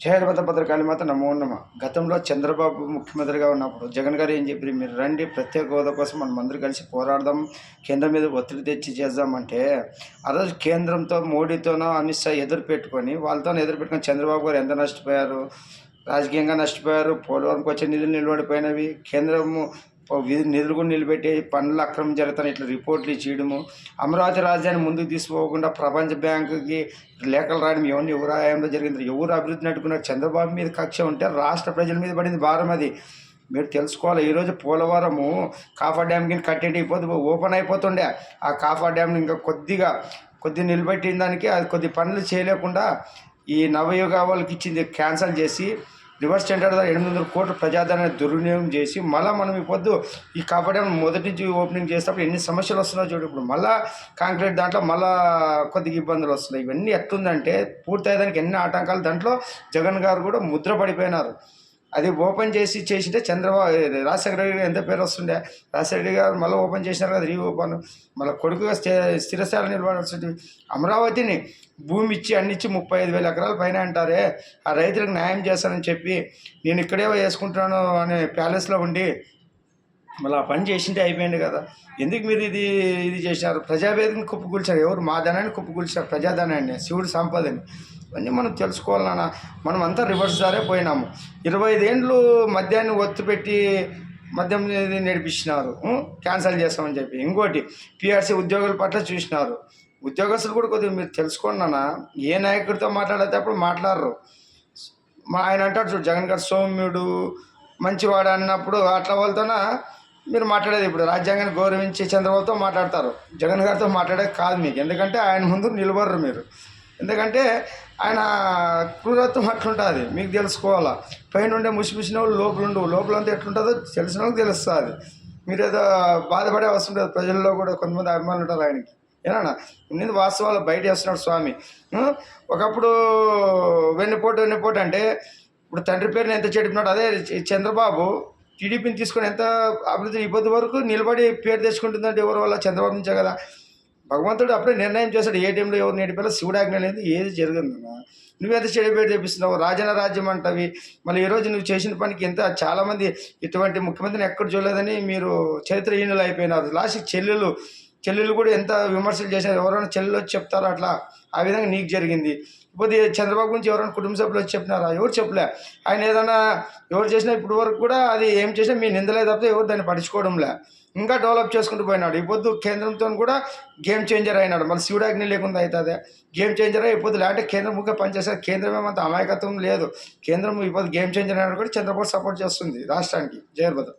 జయలలిత పథకాలు మాత్రం నమో నమ. గతంలో చంద్రబాబు ముఖ్యమంత్రిగా ఉన్నప్పుడు జగన్ గారు ఏం చెప్పారు, మీరు రండి ప్రత్యేక హోదా కోసం మనం అందరూ కలిసి పోరాడదాం, కేంద్రం మీద ఒత్తిడి తెచ్చి చేద్దామంటే, ఆ రోజు కేంద్రంతో మోడీతోనో అమిత్ షా ఎదురు పెట్టుకొని వాళ్ళతో ఎదురు పెట్టుకొని చంద్రబాబు గారు ఎంత నష్టపోయారు, రాజకీయంగా నష్టపోయారు. పోలవరంకి వచ్చే నిధులు నిలబడిపోయినవి, కేంద్రము నిధులు కూడా నిలబెట్టి పనులు అక్రమం జరుగుతాయి ఇట్లా రిపోర్ట్లు ఇచ్చేయడము, అమరావతి రాజధాని ముందుకు తీసుకోకుండా ప్రపంచ బ్యాంకుకి లేఖలు రాయడం, ఇవన్నీ ఎవరు హయాంలో జరిగింది, ఎవరు అభివృద్ధి నట్టుకున్నారు. చంద్రబాబు మీద కక్ష ఉంటే రాష్ట్ర ప్రజల మీద పడింది భారం. అది మీరు తెలుసుకోవాలి. ఈరోజు పోలవరము కాఫర్ డ్యామ్ కింద కట్టేటి ఓపెన్ అయిపోతుండే, ఆ కాఫర్ డ్యామ్ని ఇంకా కొద్ది నిలబెట్టిన దానికి అది కొద్ది పనులు చేయలేకుండా ఈ నవయుగ వాళ్ళకి ఇచ్చింది క్యాన్సిల్ చేసి రివర్స్ టెండర్ 800 కోట్ల ప్రజాధనాన్ని దుర్వినియోగం చేసి మళ్ళీ మనం పొద్దు ఈ కాపాడే మొదటి నుంచి ఓపెనింగ్ చేసేటప్పుడు ఎన్ని సమస్యలు వస్తున్నాయో చూడు. ఇప్పుడు మళ్ళీ కాంక్రీట్ దాంట్లో మళ్ళీ కొద్దిగా ఇబ్బందులు వస్తున్నాయి. ఇవన్నీ ఎట్లుందంటే పూర్తయ్యేదానికి ఎన్ని ఆటంకాలు. దాంట్లో జగన్ గారు కూడా ముద్ర పడిపోయినారు. అది ఓపెన్ చేసింటే చంద్రబాబు రాజశేఖర రెడ్డి గారు ఎంత పేరు వస్తుండే, రాజశేఖర రెడ్డి గారు మళ్ళీ ఓపెన్ చేసినారు కదా, ఓపెన్ మళ్ళీ కొడుకుగా స్థిరస్థాయిలో నిలబడాల్సింది. అమరావతిని భూమి ఇచ్చి అన్నిచ్చి 35,000 ఎకరాల పైన అంటారే, ఆ రైతులకు న్యాయం చేస్తానని చెప్పి నేను ఇక్కడే వేసుకుంటున్నాను అనే ప్యాలెస్లో ఉండి మళ్ళీ ఆ పని చేసింటే అయిపోయింది కదా. ఎందుకు మీరు ఇది చేసినారు? ప్రజావేదికను కుప్పకూల్చారు. ఎవరు? మా ధనాన్ని కుప్పకూల్చారు, ప్రజాధనాన్ని, శివుడి సంపదని. ఇవన్నీ మనం తెలుసుకోవాలన్నా. మనం అంతా రివర్స్ దారే పోయినాము. 25 ఏండ్లు మద్యాన్ని ఒత్తిపెట్టి మద్యం నడిపించినారు, క్యాన్సల్ చేస్తామని చెప్పి. ఇంకోటి పిఆర్సీ ఉద్యోగుల పట్ల చూసినారు. ఉద్యోగస్తులు కూడా కొద్దిగా మీరు తెలుసుకోండి అన్న. ఏ నాయకుడితో మాట్లాడేటప్పుడు మాట్లాడరు. ఆయన అంటాడు చూడు, జగన్ గారు సౌమ్యుడు మంచివాడు అన్నప్పుడు అట్లా వాళ్ళతోన మీరు మాట్లాడేది. ఇప్పుడు రాజ్యాంగాన్ని గౌరవించి చంద్రబాబుతో మాట్లాడతారు, జగన్ గారితో మాట్లాడేది కాదు మీకు. ఎందుకంటే ఆయన ముందు నిలబడరు మీరు. ఎందుకంటే ఆయన క్రూరత్వం అట్లుంటుంది, మీకు తెలుసుకోవాలా. పైన ఉండే ముసిముసిన వాళ్ళు లోపలంతా ఎట్లుంటుందో తెలిసిన వాళ్ళకి తెలుస్తుంది. మీరు ఏదో బాధపడే అవసరం లేదు. ప్రజల్లో కూడా కొంతమంది అభిమానులు ఉంటారు ఆయనకి. ఏనా నేను వాస్తవాలు బయట వేస్తున్నాడు స్వామి. ఒకప్పుడు వెన్నుపోటు అంటే ఇప్పుడు తండ్రి పేరుని ఎంత చెడిపినాడు. అదే చంద్రబాబు టీడీపీని తీసుకొని ఎంత అభివృద్ధి ఇబ్బంది వరకు నిలబడి పేరు తెచ్చుకుంటుందంటే ఎవరి వల్ల? చంద్రబాబు నుంచే కదా. భగవంతుడు అప్పుడే నిర్ణయం చేశాడు ఏ టైంలో ఎవరు నేడిపోయాలో. శివుడాజ్ఞ లేదు, ఏది జరగదన్నా. నువ్వెంత చెడు పేరు తెప్పిస్తున్నావు, రాజన రాజ్యం అంటవి. మళ్ళీ ఈరోజు నువ్వు చేసిన పనికి ఎంత చాలామంది ఇటువంటి ముఖ్యమంత్రిని ఎక్కడ చూడలేదని మీరు చరిత్రహీనులు అయిపోయినారు. లాస్ట్ చెల్లెలు కూడా ఎంత విమర్శలు చేశారు. ఎవరైనా చెల్లెలు వచ్చి చెప్తారో అట్లా, ఆ విధంగా నీకు జరిగింది. ఇప్పుడు చంద్రబాబు గురించి ఎవరైనా కుటుంబ సభ్యులు వచ్చి చెప్పినారా? ఎవరు చెప్పలే. ఆయన ఏదైనా ఎవరు చేసినా ఇప్పుడు వరకు కూడా అది ఏం చేసినా మీ నిందలే తప్పితే ఎవరు దాన్ని పట్టించుకోవడంలే. ఇంకా డెవలప్ చేసుకుంటూ పోయినాడు. ఇప్పుడు కేంద్రంతో కూడా గేమ్ చేంజర్ అయినాడు. మళ్ళీ శివుడాజ్ఞ లేకుండా అవుతుంది. గేమ్ చేంజర్ అయిపోతుంది. లేకపోతే కేంద్రం ముఖ్య పనిచేస్తారు. కేంద్రం ఏమంత అమాయకత్వం లేదు. కేంద్రం ఇప్పుడు గేమ్ చేంజర్ అయినాడు కూడా చంద్రబాబు సపోర్ట్ చేస్తుంది రాష్ట్రానికి. జయలలిత.